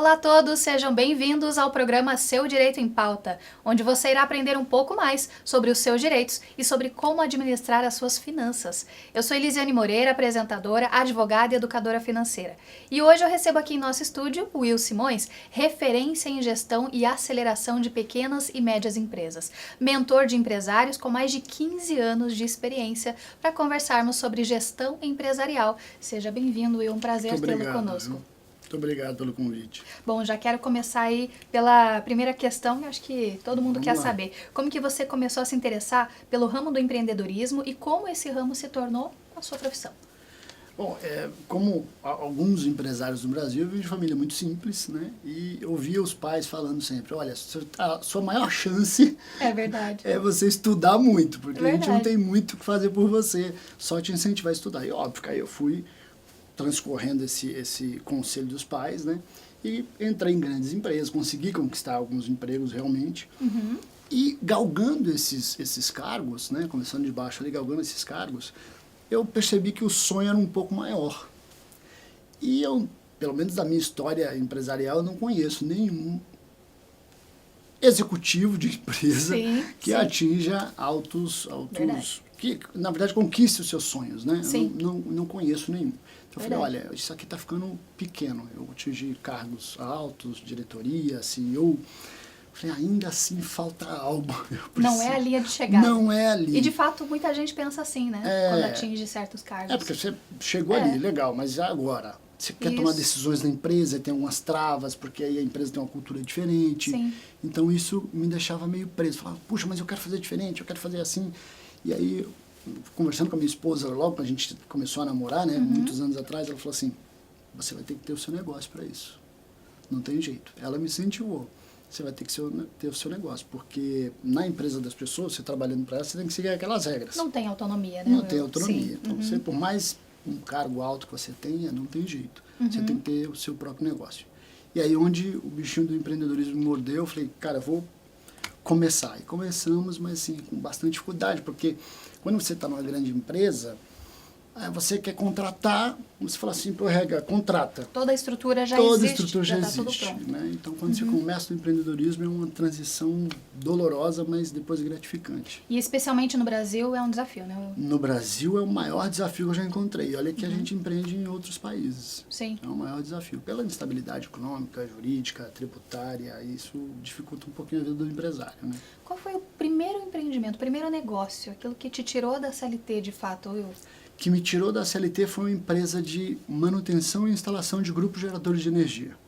Olá a todos, sejam bem-vindos ao programa Seu Direito em Pauta, onde você irá aprender um pouco mais sobre os seus direitos e sobre como administrar as suas finanças. Eu sou Elisiane Moreira, apresentadora, advogada e educadora financeira. E hoje eu recebo aqui em nosso estúdio o Will Simões, referência em gestão e aceleração de pequenas e médias empresas, mentor de empresários com mais de 15 anos de experiência, para conversarmos sobre gestão empresarial. Seja bem-vindo, Will, um prazer tê-lo conosco. Muito obrigado pelo convite. Bom, já quero começar aí pela primeira questão, que acho que todo mundo quer saber. Como que você começou a se interessar pelo ramo do empreendedorismo e como esse ramo se tornou a sua profissão? Bom, como alguns empresários no Brasil, eu vim de família muito simples, né? E eu ouvia os pais falando sempre, olha, a sua maior chance é você estudar muito, porque a gente não tem muito o que fazer por você, só te incentivar a estudar. E óbvio que aí eu fui transcorrendo esse conselho dos pais, né? E entrei em grandes empresas, consegui conquistar alguns empregos realmente. Uhum. E galgando esses cargos, né? Começando de baixo ali, galgando esses cargos, eu percebi que o sonho era um pouco maior. E eu, pelo menos da minha história empresarial, eu não conheço nenhum executivo de empresa que atinja altos que, na verdade, conquiste os seus sonhos, né? Eu não conheço nenhum. Então eu falei, olha, isso aqui está ficando pequeno. Eu atingi cargos altos, diretoria, CEO. Falei, ainda assim falta algo. Não é a linha de chegada. Não é ali. E de fato muita gente pensa assim, né? Quando atinge certos cargos. Porque você chegou ali, legal, mas agora? Você quer tomar decisões na empresa, tem algumas travas, porque aí a empresa tem uma cultura diferente. Sim. Então isso me deixava meio preso. Falava, puxa, mas eu quero fazer diferente, eu quero fazer assim. E aí, conversando com a minha esposa, logo que a gente começou a namorar, né, muitos anos atrás, ela falou assim, você vai ter que ter o seu negócio para isso. Não tem jeito. Ela me incentivou. Você vai ter que ter o seu negócio, porque na empresa das pessoas, você trabalhando para ela, você tem que seguir aquelas regras. Não tem autonomia, né? Não tem autonomia. Então, você, por mais um cargo alto que você tenha, não tem jeito. Você tem que ter o seu próprio negócio. E aí, onde o bichinho do empreendedorismo me mordeu, eu falei, cara, eu vou começar. E começamos, mas assim, com bastante dificuldade, porque quando você está numa grande empresa, você quer contratar, você fala assim, pô, regra, contrata. Toda a estrutura já existe. Toda a estrutura já tá existe. Tudo pronto. Né? Então, quando você começa no empreendedorismo, é uma transição dolorosa, mas depois gratificante. E especialmente no Brasil é um desafio, né? No Brasil é o maior desafio que eu já encontrei. Olha que a gente empreende em outros países. Sim. É o maior desafio. Pela instabilidade econômica, jurídica, tributária, isso dificulta um pouquinho a vida do empresário. Né? Qual foi o primeiro empreendimento, o primeiro negócio, aquilo que te tirou da CLT de fato, Will? Que me tirou da CLT foi uma empresa de manutenção e instalação de grupos geradores de energia.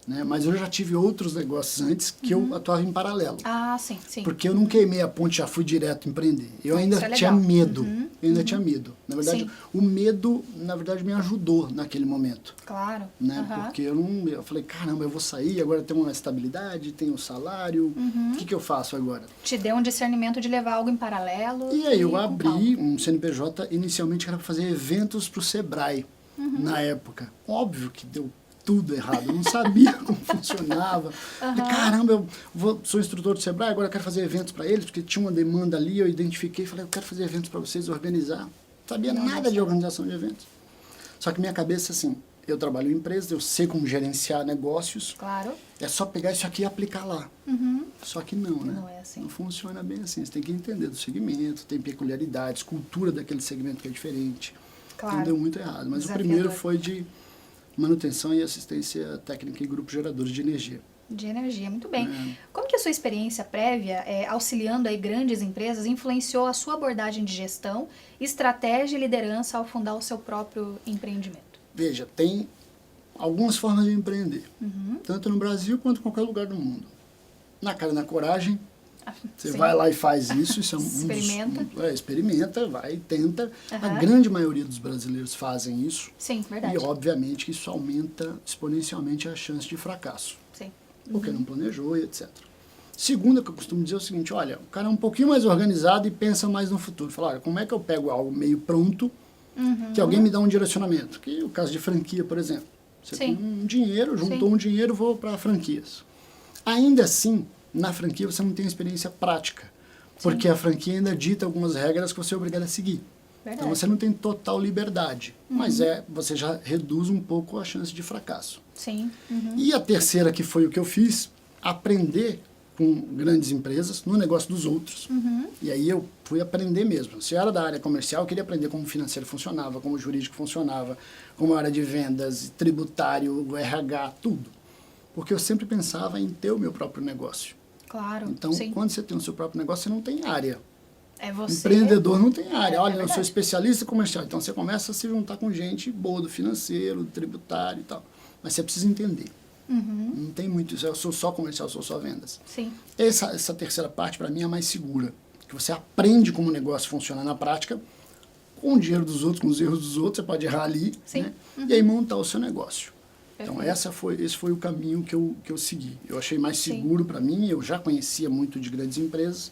Né? Mas eu já tive outros negócios antes que eu atuava em paralelo. Ah, sim. Porque eu não queimei a ponte, já fui direto empreender. Eu ainda tinha medo. Eu ainda tinha medo. Na verdade, o medo, na verdade, me ajudou naquele momento. Claro. Né? Porque eu falei, caramba, eu vou sair, agora tem uma estabilidade, tem um salário, o que eu faço agora? Te deu um discernimento de levar algo em paralelo. E aí eu abri um CNPJ, inicialmente era para fazer eventos para o Sebrae, na época. Óbvio que deu tudo errado, eu não sabia como funcionava. Falei, caramba, eu sou instrutor do Sebrae, agora eu quero fazer eventos para eles, porque tinha uma demanda ali, eu identifiquei, falei, eu quero fazer eventos para vocês, organizar. Não sabia nada de organização de eventos. Só que minha cabeça, assim, eu trabalho em empresa, eu sei como gerenciar negócios. Claro. É só pegar isso aqui e aplicar lá. Só que não, né? Não é assim. Não funciona bem assim. Você tem que entender do segmento, tem peculiaridades, cultura daquele segmento que é diferente. Claro. Então deu muito errado. Mas o primeiro foi de manutenção e assistência técnica em grupos geradores de energia. De energia, muito bem. Como que a sua experiência prévia, auxiliando aí grandes empresas, influenciou a sua abordagem de gestão, estratégia e liderança ao fundar o seu próprio empreendimento? Veja, tem algumas formas de empreender, tanto no Brasil quanto em qualquer lugar do mundo. Na cara e na coragem, você vai lá e faz isso. Isso é experimenta. Experimenta, vai, tenta. A grande maioria dos brasileiros fazem isso. Sim, verdade. E, obviamente, que isso aumenta exponencialmente a chance de fracasso. Sim. Porque não planejou e etc. Segundo, que eu costumo dizer é o seguinte, olha, o cara é um pouquinho mais organizado e pensa mais no futuro. Fala, olha, como é que eu pego algo meio pronto, que alguém me dá um direcionamento? Que é o caso de franquia, por exemplo. Você tem um dinheiro, juntou um dinheiro, vou para franquias. Ainda assim, na franquia você não tem experiência prática, porque a franquia ainda dita algumas regras que você é obrigado a seguir. Verdade. Então você não tem total liberdade, mas você já reduz um pouco a chance de fracasso. Sim. Uhum. E a terceira, que foi o que eu fiz, aprender com grandes empresas no negócio dos outros. E aí eu fui aprender mesmo. Se eu era da área comercial, eu queria aprender como o financeiro funcionava, como o jurídico funcionava, como a área de vendas, tributário, o RH, tudo. Porque eu sempre pensava em ter o meu próprio negócio. Claro. Então, sim. quando você tem o seu próprio negócio, você não tem área. É você. Empreendedor não tem área. Olha, eu verdade. sou especialista comercial. Então, você começa a se juntar com gente boa do financeiro, do tributário e tal. Mas você precisa entender. Não tem muito isso. Eu sou só comercial, eu sou só vendas. Sim. Essa terceira parte, para mim, é a mais segura. Que você aprende como o negócio funciona na prática, com o dinheiro dos outros, com os erros dos outros, você pode errar ali, Sim. né? E aí montar o seu negócio. Então, Perfeito. esse foi o caminho que eu segui. Eu achei mais Sim. seguro para mim, eu já conhecia muito de grandes empresas,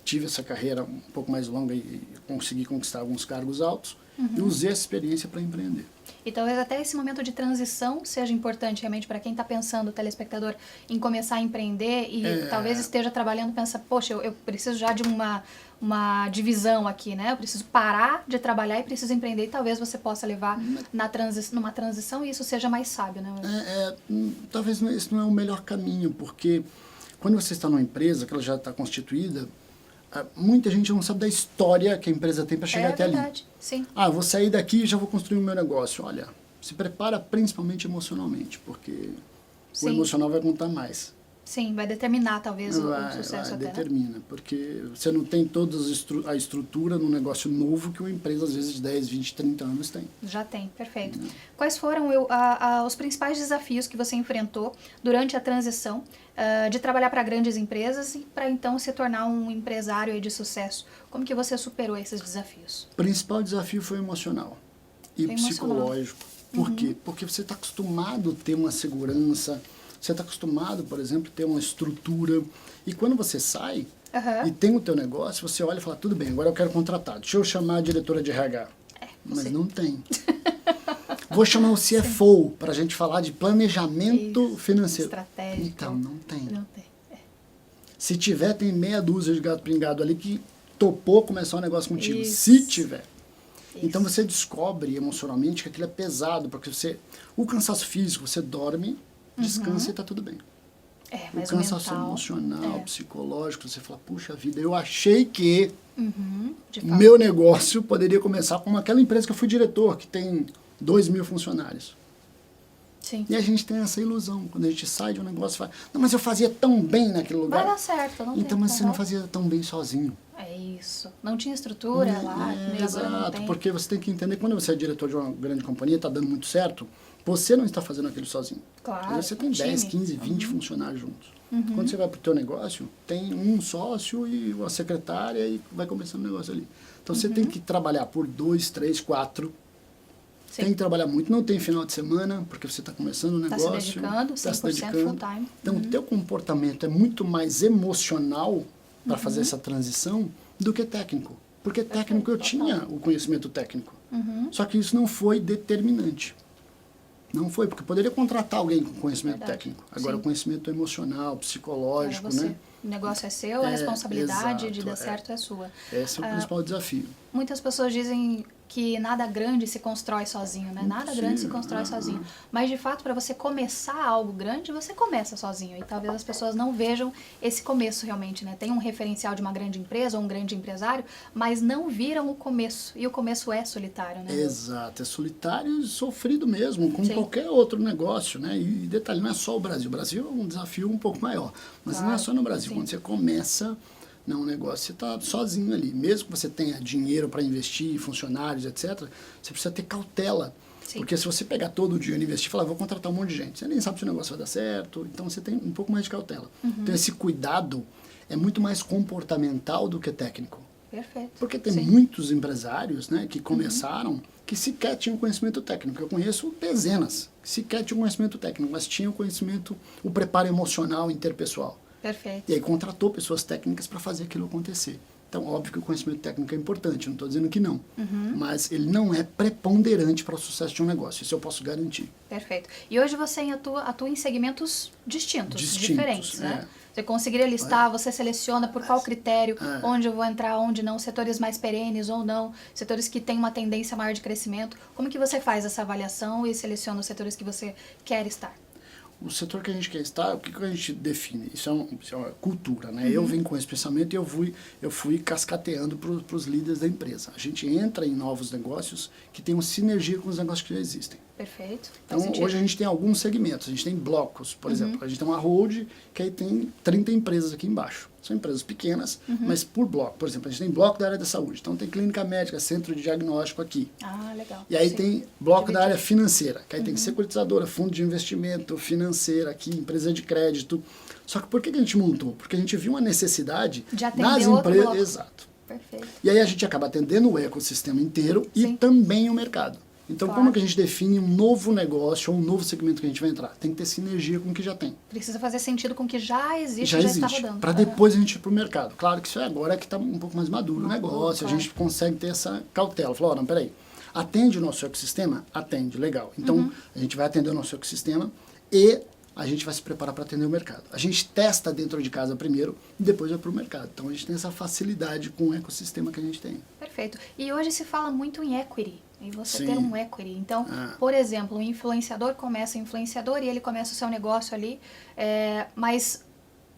tive essa carreira um pouco mais longa e consegui conquistar alguns cargos altos, e usei essa experiência para empreender. E talvez até esse momento de transição seja importante realmente para quem está pensando, o telespectador, em começar a empreender e talvez esteja trabalhando, pensa, poxa, eu preciso já de uma divisão aqui, né? Eu preciso parar de trabalhar e preciso empreender, e talvez você possa levar numa transição e isso seja mais sábio, né? Talvez esse não é o melhor caminho, porque quando você está numa empresa que ela já está constituída, muita gente não sabe da história que a empresa tem para chegar até ali. Sim. Ah, vou sair daqui e já vou construir o meu negócio. Olha, se prepara principalmente emocionalmente, porque o emocional vai contar mais. Sim, vai determinar talvez o sucesso até, determina, porque você não tem toda a estrutura num negócio novo que uma empresa, às vezes, de 10, 20, 30 anos tem. Já tem, perfeito. Quais foram os principais desafios que você enfrentou durante a transição de trabalhar para grandes empresas e para então se tornar um empresário aí de sucesso? Como que você superou esses desafios? O principal desafio foi emocional e psicológico. Por quê? Porque você está acostumado a ter uma segurança, você está acostumado, por exemplo, a ter uma estrutura. E quando você sai e tem o teu negócio, você olha e fala, tudo bem, agora eu quero contratar. Deixa eu chamar a diretora de RH. Mas não tem. Vou chamar o CFO para a gente falar de planejamento financeiro. Estratégico. Então, não tem. Não tem. Se tiver, tem meia dúzia de gato pingado ali que topou começar um negócio contigo. Isso. Se tiver. Então você descobre emocionalmente que aquilo é pesado, porque o cansaço físico, você dorme, descansa e está tudo bem. Mas o cansaço mental, emocional, psicológico, você fala, puxa vida, eu achei que de fato. meu negócio poderia começar como aquela empresa que eu fui diretor, que tem 2.000 funcionários. Sim. E a gente tem essa ilusão, quando a gente sai de um negócio e fala, não, mas eu fazia tão bem naquele lugar. Vai dar certo, não tem. Então, mas você não fazia tão bem sozinho. É isso. Não tinha estrutura lá, e agora não Exato, tem. porque você tem que entender que quando você é diretor de uma grande companhia, está dando muito certo, você não está fazendo aquilo sozinho. Claro, Às vezes você tem um 10, time. 15, 20 funcionários juntos. Quando você vai para o teu negócio, tem um sócio e uma secretária e vai começando o negócio ali. Então você tem que trabalhar por 2, 3, 4. Sim. Tem que trabalhar muito, não tem final de semana, porque você está começando o negócio. Está se dedicando, 100% full time. Então, o teu comportamento é muito mais emocional para fazer essa transição do que técnico. Porque técnico eu tinha o conhecimento técnico. Só que isso não foi determinante. Não foi, porque eu poderia contratar alguém com conhecimento técnico. Agora, o conhecimento emocional, psicológico, né? O negócio é seu, a responsabilidade de exato, dar certo é sua. Esse é o principal desafio. Muitas pessoas dizem que nada grande se constrói sozinho, né? Nada grande se constrói sozinho. Mas, de fato, para você começar algo grande, você começa sozinho. E talvez as pessoas não vejam esse começo realmente, né? Tem um referencial de uma grande empresa ou um grande empresário, mas não viram o começo. E o começo é solitário, né? Exato, é solitário e sofrido mesmo, como qualquer outro negócio, né? E detalhe, não é só o Brasil. O Brasil é um desafio um pouco maior. Mas não é só no Brasil. Quando você começa um negócio, você está sozinho ali. Mesmo que você tenha dinheiro para investir, funcionários, etc., você precisa ter cautela. Porque se você pegar todo o dinheiro e investir e falar, vou contratar um monte de gente, você nem sabe se o negócio vai dar certo, então você tem um pouco mais de cautela. Então esse cuidado é muito mais comportamental do que técnico. Perfeito. Porque tem muitos empresários, né, que começaram que sequer tinham conhecimento técnico. Eu conheço dezenas que sequer tinham conhecimento técnico, mas tinham conhecimento, o preparo emocional interpessoal. Perfeito. E aí contratou pessoas técnicas para fazer aquilo acontecer. Então, óbvio que o conhecimento técnico é importante, não estou dizendo que não. Mas ele não é preponderante para o sucesso de um negócio, isso eu posso garantir. Perfeito. E hoje você atua em segmentos distintos, diferentes, né? Você conseguiria listar, você seleciona por qual critério, onde eu vou entrar, onde não, setores mais perenes ou não, setores que têm uma tendência maior de crescimento. Como que você faz essa avaliação e seleciona os setores que você quer estar? O setor que a gente quer estar, o que a gente define? Isso é uma cultura, né? Eu vim com esse pensamento e eu fui cascateando para os líderes da empresa. A gente entra em novos negócios que tenham sinergia com os negócios que já existem. Perfeito. Então, hoje a gente tem alguns segmentos, a gente tem blocos, por exemplo. A gente tem uma hold que aí tem 30 empresas aqui embaixo. São empresas pequenas, mas por bloco. Por exemplo, a gente tem bloco da área da saúde. Então, tem clínica médica, centro de diagnóstico aqui. Ah, legal. E aí tem bloco da área financeira, que aí tem securitizadora, fundo de investimento, financeira aqui, empresa de crédito. Só que por que a gente montou? Porque a gente viu uma necessidade de atender nas empresas. Exato. Perfeito. E aí a gente acaba atendendo o ecossistema inteiro e também o mercado. Então, como que a gente define um novo negócio ou um novo segmento que a gente vai entrar? Tem que ter sinergia com o que já tem. Precisa fazer sentido com o que já existe, já está rodando. Para depois a gente ir para o mercado. Claro que isso é agora que está um pouco mais maduro o negócio, a gente consegue ter essa cautela. Falar, não, peraí, atende o nosso ecossistema? Atende, legal. Então, a gente vai atender o nosso ecossistema e a gente vai se preparar para atender o mercado. A gente testa dentro de casa primeiro e depois vai para o mercado. Então, a gente tem essa facilidade com o ecossistema que a gente tem. Perfeito. E hoje se fala muito em equity. E você ter um equity. Então, por exemplo, um influenciador começa e ele começa o seu negócio ali, mas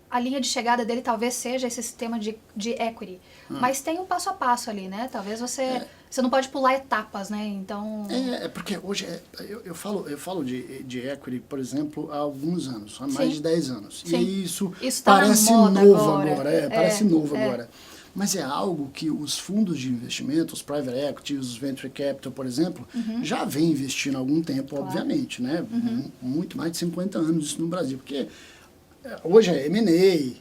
a linha de chegada dele talvez seja esse sistema de equity. Mas tem um passo a passo ali, né? Talvez você não pode pular etapas, né? Então... porque hoje eu falo de equity, por exemplo, há alguns anos, há mais de 10 anos. Sim. E isso tá parece novo agora. Parece novo agora. Agora. Mas é algo que os fundos de investimento, os private equity, os venture capital, por exemplo, já vem investindo há algum tempo, obviamente, né? Muito mais de 50 anos isso no Brasil, porque hoje é M&A,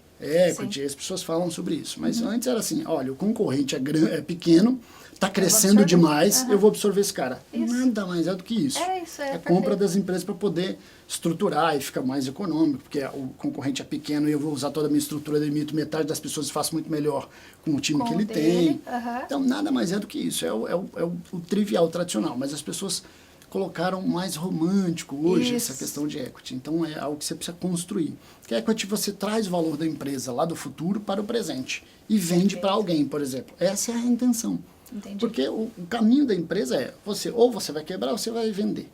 equity, as pessoas falam sobre isso. Mas antes era assim, olha, o concorrente é pequeno, está crescendo demais, eu vou absorver esse cara. Nada mais é do que isso. É compra das empresas para poder estruturar e fica mais econômico, porque o concorrente é pequeno e eu vou usar toda a minha estrutura, demito metade das pessoas e faço muito melhor com o time que ele tem. Então, nada mais é do que isso. É o trivial, o tradicional. Mas as pessoas colocaram mais romântico hoje essa questão de equity. Então, é algo que você precisa construir. Porque equity você traz o valor da empresa lá do futuro para o presente e vende para alguém, por exemplo. Essa é a intenção. Entendi. Porque o caminho da empresa é, ou você vai quebrar ou você vai vender.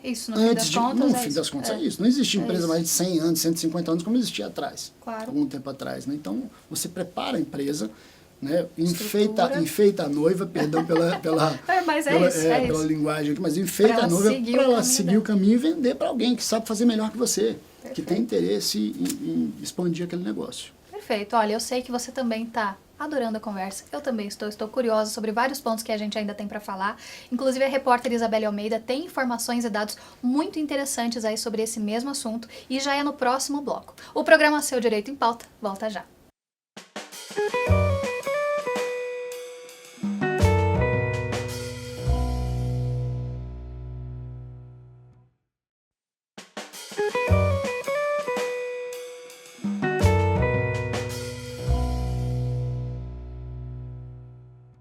Isso, no fim das contas no fim das contas é isso. Não existe empresa mais de 100 anos, 150 anos como existia atrás. Algum tempo atrás. Né? Então, você prepara a empresa, né? enfeita a noiva, perdão pela linguagem aqui, mas enfeita a noiva para ela seguir o caminho e vender para alguém que sabe fazer melhor que você, que tem interesse em expandir aquele negócio. Perfeito. Olha, eu sei que você também está adorando a conversa. Eu também estou curiosa sobre vários pontos que a gente ainda tem para falar. Inclusive, a repórter Isabelle Almeida tem informações e dados muito interessantes aí sobre esse mesmo assunto e já é no próximo bloco. O programa Seu Direito em Pauta volta já.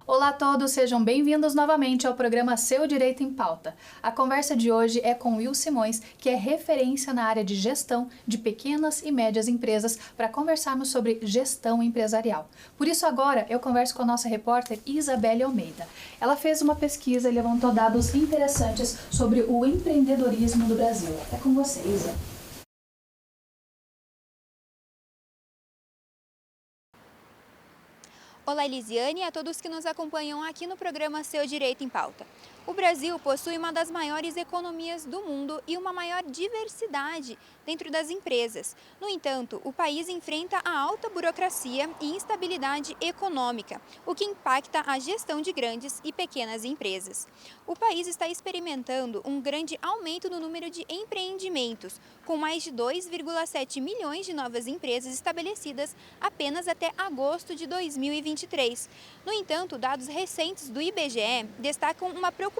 Olá a todos, sejam bem-vindos novamente ao programa Seu Direito em Pauta. A conversa de hoje é com Will Simões, que é referência na área de gestão de pequenas e médias empresas, para conversarmos sobre gestão empresarial. Por isso agora eu converso com a nossa repórter Isabelle Almeida. Ela fez uma pesquisa e levantou dados interessantes sobre o empreendedorismo do Brasil. É com você, Isa. Olá, Elisiane, e a todos que nos acompanham aqui no programa Seu Direito em Pauta. O Brasil possui uma das maiores economias do mundo e uma maior diversidade dentro das empresas. No entanto, o país enfrenta a alta burocracia e instabilidade econômica, o que impacta a gestão de grandes e pequenas empresas. O país está experimentando um grande aumento no número de empreendimentos, com mais de 2,7 milhões de novas empresas estabelecidas apenas até agosto de 2023. No entanto, dados recentes do IBGE destacam uma preocupação.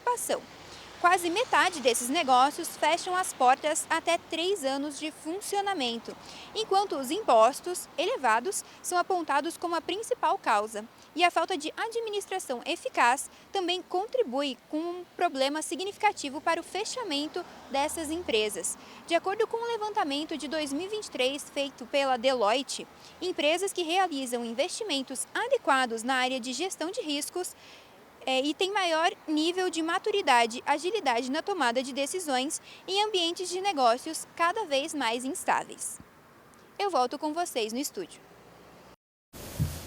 quase metade desses negócios fecham as portas até 3 anos de funcionamento, enquanto os impostos elevados são apontados como a principal causa. E a falta de administração eficaz também contribui com um problema significativo para o fechamento dessas empresas. De acordo com o levantamento de 2023 feito pela Deloitte, empresas que realizam investimentos adequados na área de gestão de riscos e têm maior nível de maturidade, agilidade na tomada de decisões em ambientes de negócios cada vez mais instáveis. Eu volto com vocês no estúdio.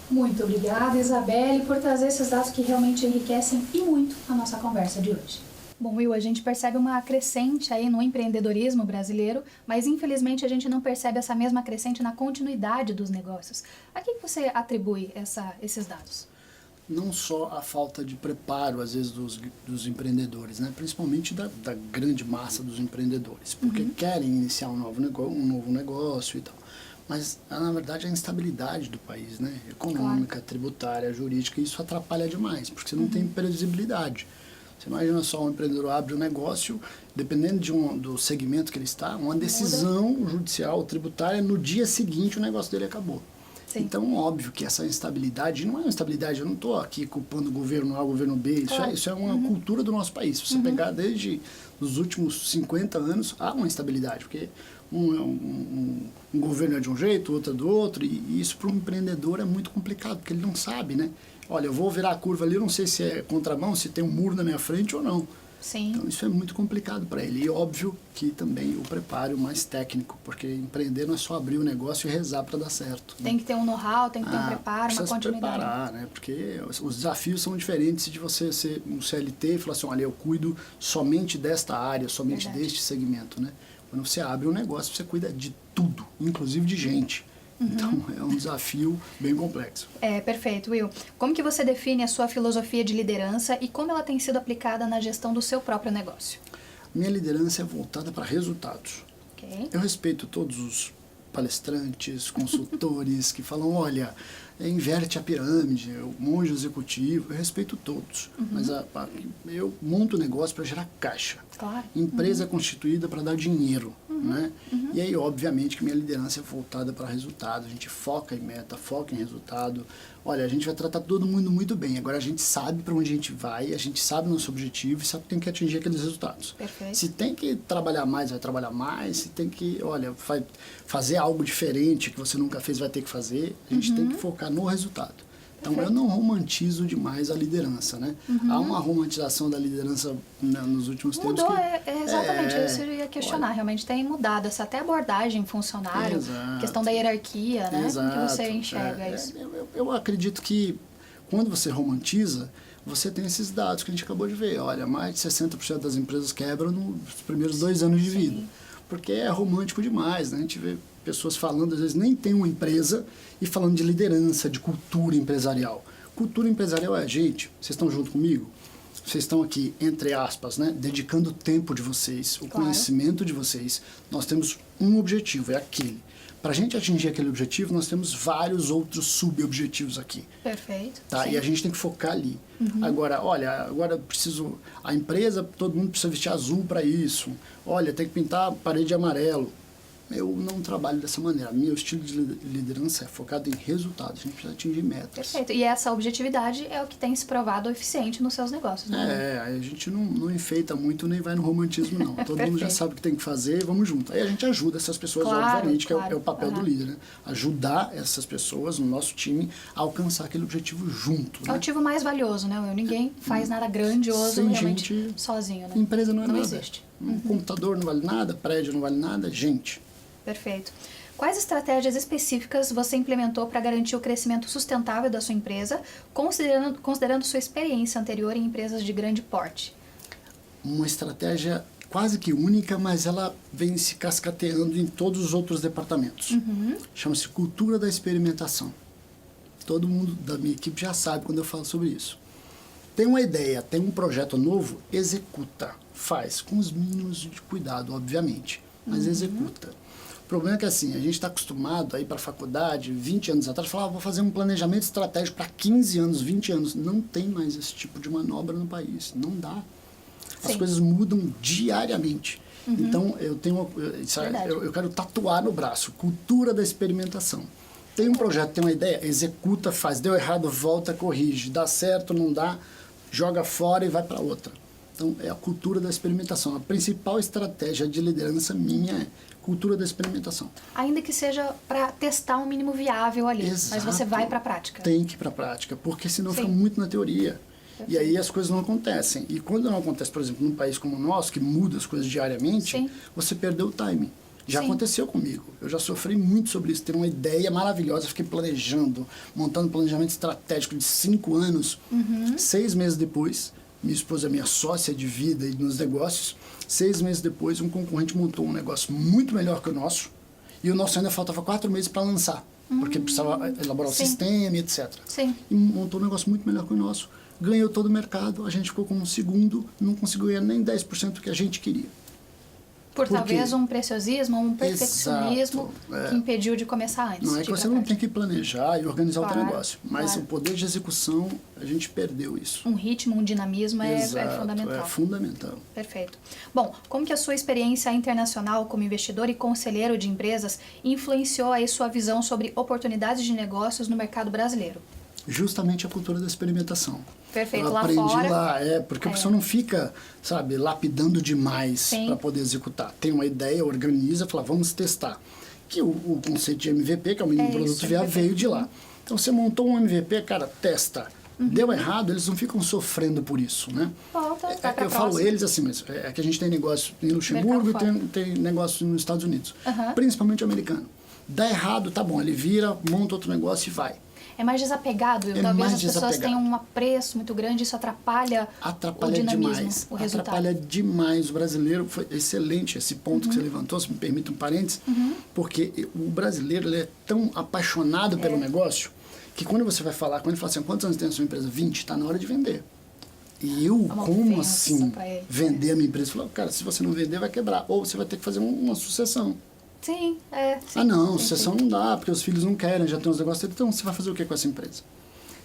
Muito obrigada, Isabelle, por trazer esses dados que realmente enriquecem e muito a nossa conversa de hoje. Bom, Will, a gente percebe uma crescente aí no empreendedorismo brasileiro, mas infelizmente a gente não percebe essa mesma crescente na continuidade dos negócios. A que você atribui esses dados? Não só a falta de preparo, às vezes, dos empreendedores, né? Principalmente da grande massa dos empreendedores, porque querem iniciar um novo negócio e tal. Mas, na verdade, a instabilidade do país, né? Econômica, tributária, jurídica, isso atrapalha demais, porque você não tem previsibilidade. Você imagina só, um empreendedor abre um negócio, dependendo do segmento que ele está, uma decisão judicial, tributária, no dia seguinte o negócio dele acabou. Sim. Então, óbvio que essa instabilidade não é uma instabilidade, eu não estou aqui culpando o governo A, o governo B, isso é uma cultura do nosso país. Se você pegar desde os últimos 50 anos, há uma instabilidade, porque um governo é de um jeito, outro é do outro, e isso para um empreendedor é muito complicado, porque ele não sabe, né? Olha, eu vou virar a curva ali, eu não sei se é contramão, se tem um muro na minha frente ou não. Sim. Então isso é muito complicado para ele. E óbvio que também o preparo mais técnico, porque empreender não é só abrir o negócio e rezar para dar certo. Tem que ter um know-how, tem que ter um preparo, uma continuidade. Se preparar, né? Porque os desafios são diferentes de você ser um CLT e falar assim, olha, eu cuido somente desta área, somente deste segmento, né? Quando você abre um negócio, você cuida de tudo, inclusive de gente. Então, é um desafio bem complexo. Perfeito, Will. Como que você define a sua filosofia de liderança e como ela tem sido aplicada na gestão do seu próprio negócio? Minha liderança é voltada para resultados. Okay. Eu respeito todos os palestrantes, consultores que falam, olha, inverte a pirâmide, o monge executivo, eu respeito todos. Mas eu monto o negócio para gerar caixa. Claro. Empresa é constituída para dar dinheiro, né? E aí, obviamente, que minha liderança é voltada para resultado. A gente foca em meta, foca em resultado. Olha, a gente vai tratar todo mundo muito bem. Agora a gente sabe para onde a gente vai, a gente sabe nosso objetivo e sabe que tem que atingir aqueles resultados. Perfeito. Se tem que trabalhar mais, vai trabalhar mais. Se tem que, olha, fazer algo diferente que você nunca fez, vai ter que fazer. A gente tem que focar no resultado. Então, eu não romantizo demais a liderança, né? Há uma romantização da liderança nos últimos tempos. Mudou, exatamente, isso eu ia questionar. Olha, realmente tem mudado essa até abordagem funcionário, questão da hierarquia, né? Exato. Como que você enxerga isso? Eu acredito que quando você romantiza, você tem esses dados que a gente acabou de ver. Olha, mais de 60% das empresas quebram nos primeiros 2 anos de vida. Porque é romântico demais, né? A gente vê pessoas falando, às vezes nem tem uma empresa, e falando de liderança, de cultura empresarial. Cultura empresarial é, gente, vocês estão junto comigo? Vocês estão aqui, entre aspas, né, dedicando o tempo de vocês, o conhecimento de vocês. Nós temos um objetivo, é aquele. Para a gente atingir aquele objetivo, nós temos vários outros sub-objetivos aqui. Perfeito. Tá? E a gente tem que focar ali. Agora, olha, agora preciso... A empresa, todo mundo precisa vestir azul para isso. Olha, tem que pintar a parede de amarelo. Eu não trabalho dessa maneira. Meu estilo de liderança é focado em resultados. A gente precisa atingir metas. Perfeito. E essa objetividade é o que tem se provado eficiente nos seus negócios, né? A gente não enfeita muito nem vai no romantismo, não. Todo mundo já sabe o que tem que fazer e vamos junto. Aí a gente ajuda essas pessoas, obviamente, que é o papel do líder, né? Ajudar essas pessoas no nosso time a alcançar aquele objetivo junto. É o objetivo mais valioso, né, Will? Ninguém faz nada grandioso Sem realmente gente, sozinho, né? Empresa não é nada. Não existe. Um computador não vale nada, prédio não vale nada, gente. Perfeito. Quais estratégias específicas você implementou para garantir o crescimento sustentável da sua empresa, considerando sua experiência anterior em empresas de grande porte? Uma estratégia quase que única, mas ela vem se cascateando em todos os outros departamentos. Chama-se cultura da experimentação. Todo mundo da minha equipe já sabe quando eu falo sobre isso. Tem uma ideia, tem um projeto novo, executa, faz, com os mínimos de cuidado, obviamente, mas executa. O problema é que assim, a gente está acostumado a ir para a faculdade 20 anos atrás, falar, vou fazer um planejamento estratégico para 15 anos, 20 anos. Não tem mais esse tipo de manobra no país, não dá. As Sim. coisas mudam diariamente. Então, eu quero tatuar no braço, cultura da experimentação. Tem um projeto, tem uma ideia, executa, faz. Deu errado, volta, corrige. Dá certo, não dá, joga fora e vai para outra. Então, é a cultura da experimentação. A principal estratégia de liderança minha é cultura da experimentação. Ainda que seja para testar um mínimo viável ali, Exato. mas você vai para a prática. Tem que ir para a prática, porque senão Sim. fica muito na teoria. E aí as coisas não acontecem. E quando não acontece, por exemplo, num país como o nosso, que muda as coisas diariamente, Sim. você perdeu o timing. Já Sim. aconteceu comigo. Eu já sofri muito sobre isso. Ter uma ideia maravilhosa, fiquei planejando, montando um planejamento estratégico de 5 anos. 6 meses depois, minha esposa é minha sócia de vida e nos negócios. 6 meses depois, um concorrente montou um negócio muito melhor que o nosso. E o nosso ainda faltava 4 meses para lançar. Porque precisava elaborar o Sim. sistema e etc. Sim. E montou um negócio muito melhor que o nosso. Ganhou todo o mercado, a gente ficou como segundo, não conseguiu ganhar nem 10% do que a gente queria. Por Por talvez quê? um preciosismo, um perfeccionismo Exato, que impediu de começar antes. Não é de que ir você pra não prática. tem que planejar e organizar o teu Claro, negócio, mas claro. o poder de execução, a gente perdeu isso. Um ritmo, um dinamismo é Exato, fundamental. é fundamental. Perfeito. Bom, como que a sua experiência internacional como investidor e conselheiro de empresas influenciou aí sua visão sobre oportunidades de negócios no mercado brasileiro? Justamente a cultura da experimentação. Perfeito, Eu lá aprendi fora. lá, porque a pessoa não fica, sabe, lapidando demais Sim. para poder executar. Tem uma ideia, organiza, fala, vamos testar. Que o conceito de MVP, que é o mínimo produto isso, viável, MVP. veio de lá. Então você montou um MVP, cara, testa. Deu errado, eles não ficam sofrendo por isso, né? Volta, vai pra Eu falo próxima. eles assim, mas é que a gente tem negócio em Luxemburgo e Mercado tem negócio nos Estados Unidos. Aham. Principalmente o americano. Dá errado, tá bom, ele vira, monta outro negócio e vai. É mais desapegado, É talvez mais as pessoas desapegado. tenham um apreço muito grande, isso atrapalha o Atrapalha dinamismo, demais. o resultado. Atrapalha demais. O brasileiro foi excelente esse ponto que você levantou, se me permite um parênteses, porque o brasileiro ele é tão apaixonado pelo negócio que quando você vai falar, quando ele fala assim, quantos anos tem a sua empresa? 20, está na hora de vender. E eu, É uma como ofensa assim, pra ele. vender a minha empresa? Eu falo, cara, se você não vender, vai quebrar. Ou você vai ter que fazer uma sucessão. Sim, sim. Ah, não, sim, sucessão não dá, porque os filhos não querem, já tem uns negócios. Então, você vai fazer o que com essa empresa?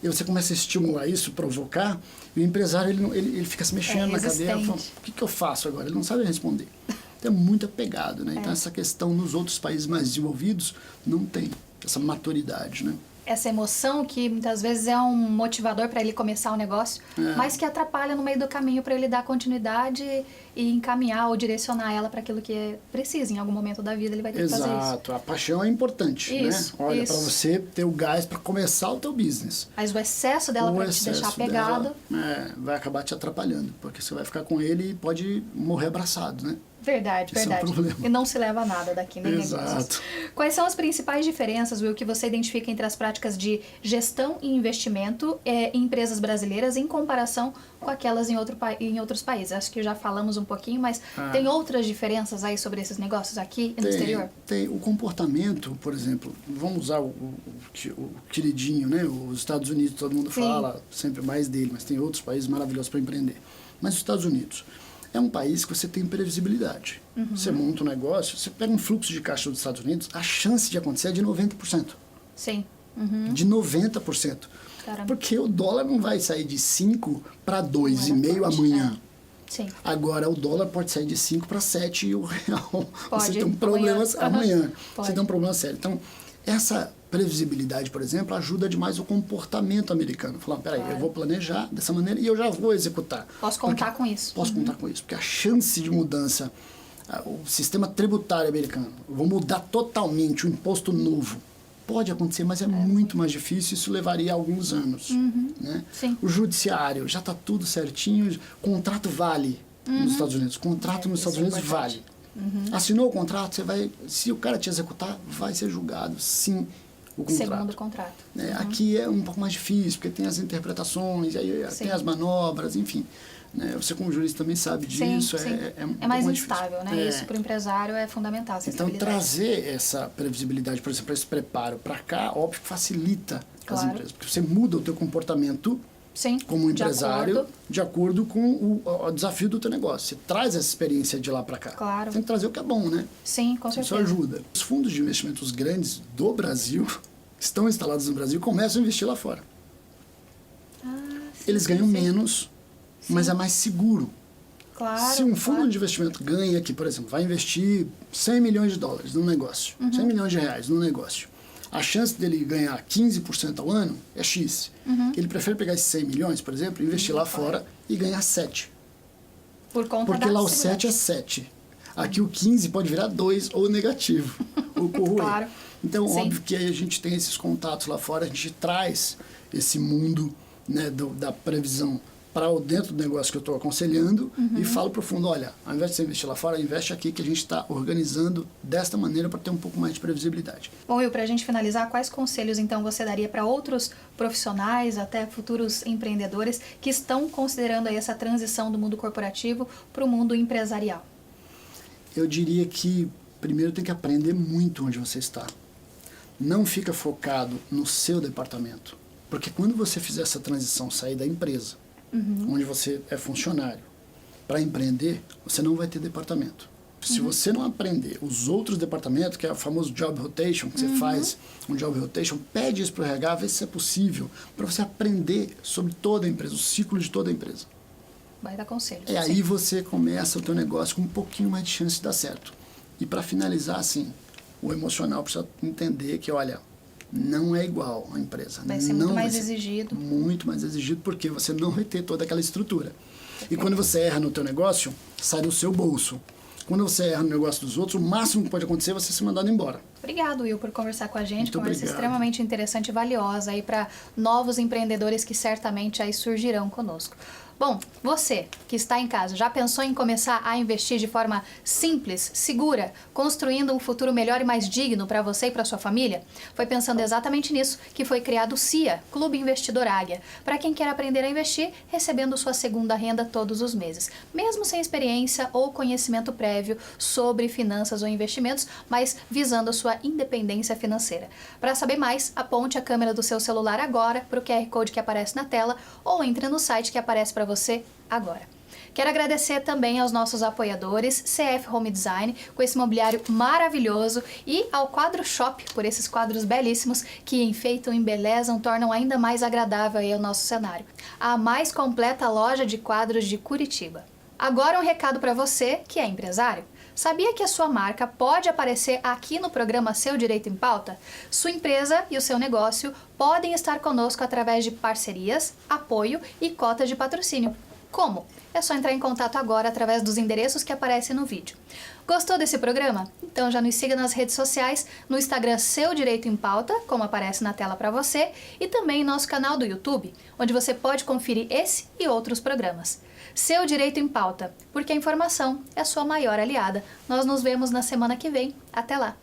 E você começa a estimular isso, provocar, e o empresário ele fica se mexendo na cadeira, resistente. falando, o que eu faço agora? Ele não sabe responder. Então é muito apegado, né? Então essa questão nos outros países mais desenvolvidos não tem essa maturidade, né? Essa emoção que muitas vezes é um motivador para ele começar o negócio, mas que atrapalha no meio do caminho para ele dar continuidade e encaminhar ou direcionar ela para aquilo que precisa. Em algum momento da vida ele vai ter que fazer isso. Exato, a paixão é importante, Isso, né? Olha, isso. para você ter o gás para começar o teu business. Mas o excesso dela O para te deixar excesso pegado. dela, vai acabar te atrapalhando, porque você vai ficar com ele e pode morrer abraçado, né? Verdade, Esse é o verdade. problema. E não se leva a nada daqui, nem negócios. Exato. Quais são as principais diferenças, Will, que você identifica entre as práticas de gestão e investimento em empresas brasileiras em comparação com aquelas em outros países? Acho que já falamos um pouquinho, mas tem outras diferenças aí sobre esses negócios aqui e no exterior? Tem o comportamento, por exemplo, vamos usar o queridinho, né? Os Estados Unidos, todo mundo Sim. fala sempre mais dele, mas tem outros países maravilhosos para empreender. Mas os Estados Unidos é um país que você tem previsibilidade. Você monta um negócio, você pega um fluxo de caixa dos Estados Unidos, a chance de acontecer é de 90%. Sim. De 90%. Caramba. Porque o dólar não vai sair de 5 para 2,5 amanhã. Sim. Agora o dólar pode sair de 5 para 7 e o real Pode, você tem um problema amanhã. amanhã. Pode. Você tem um problema sério. Então, essa previsibilidade, por exemplo, ajuda demais o comportamento americano. Falar, peraí, eu vou planejar dessa maneira e eu já vou executar. Posso contar com isso. Posso contar com isso, porque a chance de mudança, o sistema tributário americano, eu vou mudar totalmente, o imposto novo. Pode acontecer, mas é muito mais difícil, isso levaria alguns anos. Né? Sim. O judiciário, já está tudo certinho, contrato vale nos Estados Unidos. Contrato nos isso Estados é Unidos importante. vale. Assinou o contrato, você vai, se o cara te executar, vai ser julgado, sim, o contrato. Segundo o contrato. Né? Aqui é um pouco mais difícil, porque tem as interpretações, aí Sim. tem as manobras, enfim. Né? Você como jurista também sabe disso. Sim. É, um pouco mais difícil. instável, né? Isso para o empresário é fundamental, essa Então, estabilidade. trazer essa previsibilidade, por exemplo, esse preparo para cá, óbvio que facilita as Claro. empresas. Porque você muda o teu comportamento Sim, como de empresário acordo. de acordo com o desafio do teu negócio. Você traz essa experiência de lá para cá. Claro. Tem que trazer o que é bom, né? Sim, com Isso certeza. ajuda. Os fundos de investimentos grandes do Brasil, que estão instalados no Brasil, começam a investir lá fora. Ah, sim, Eles sim, ganham sim. menos, mas é mais seguro. Claro, Se um fundo claro. de investimento ganha aqui, por exemplo, vai investir 100 milhões de dólares num negócio, 100 milhões de reais num negócio, a chance dele ganhar 15% ao ano é X. Ele prefere pegar esses 100 milhões, por exemplo, investir lá fora e ganhar 7. Por conta Porque da lá o segurança. 7 é 7. Aqui o 15 pode virar 2 ou negativo. Ou corroer. Claro. Então, Sim. óbvio que aí a gente tem esses contatos lá fora, a gente traz esse mundo, né, da previsão para dentro do negócio que eu estou aconselhando e falo para o fundo, olha, ao invés de você investir lá fora, investe aqui que a gente está organizando desta maneira para ter um pouco mais de previsibilidade. Bom, Will, para a gente finalizar, quais conselhos então você daria para outros profissionais, até futuros empreendedores que estão considerando aí essa transição do mundo corporativo para o mundo empresarial? Eu diria que primeiro tem que aprender muito onde você está. Não fica focado no seu departamento. Porque quando você fizer essa transição, sair da empresa, onde você é funcionário, para empreender, você não vai ter departamento. Se você não aprender os outros departamentos, que é o famoso job rotation, que você faz um job rotation, pede isso para o RH, vê se é possível, para você aprender sobre toda a empresa, o ciclo de toda a empresa. Vai dar conselho. É aí você começa o teu negócio com um pouquinho mais de chance de dar certo. E para finalizar, assim, o emocional precisa entender que, olha, não é igual a empresa. Vai ser não muito mais vai ser exigido. Muito mais exigido, porque você não vai ter toda aquela estrutura. E quando você erra no teu negócio, sai do seu bolso. Quando você erra no negócio dos outros, o máximo que pode acontecer é você ser mandado embora. Obrigado, Will, por conversar com a gente. Muito Conversa obrigado. extremamente interessante e valiosa aí para novos empreendedores que certamente aí surgirão conosco. Bom, você que está em casa, já pensou em começar a investir de forma simples, segura, construindo um futuro melhor e mais digno para você e para sua família? Foi pensando exatamente nisso que foi criado o CIA, Clube Investidor Águia, para quem quer aprender a investir, recebendo sua segunda renda todos os meses, mesmo sem experiência ou conhecimento prévio sobre finanças ou investimentos, mas visando a sua independência financeira. Para saber mais, aponte a câmera do seu celular agora para o QR Code que aparece na tela ou entre no site que aparece para você agora. Quero agradecer também aos nossos apoiadores, CF Home Design, com esse mobiliário maravilhoso, e ao Quadro Shop, por esses quadros belíssimos que enfeitam, embelezam, tornam ainda mais agradável aí o nosso cenário. A mais completa loja de quadros de Curitiba. Agora um recado para você que é empresário. Sabia que a sua marca pode aparecer aqui no programa Seu Direito em Pauta? Sua empresa e o seu negócio podem estar conosco através de parcerias, apoio e cotas de patrocínio. Como? É só entrar em contato agora através dos endereços que aparecem no vídeo. Gostou desse programa? Então já nos siga nas redes sociais, no Instagram Seu Direito em Pauta, como aparece na tela para você, e também em nosso canal do YouTube, onde você pode conferir esse e outros programas. Seu Direito em Pauta, porque a informação é a sua maior aliada. Nós nos vemos na semana que vem. Até lá!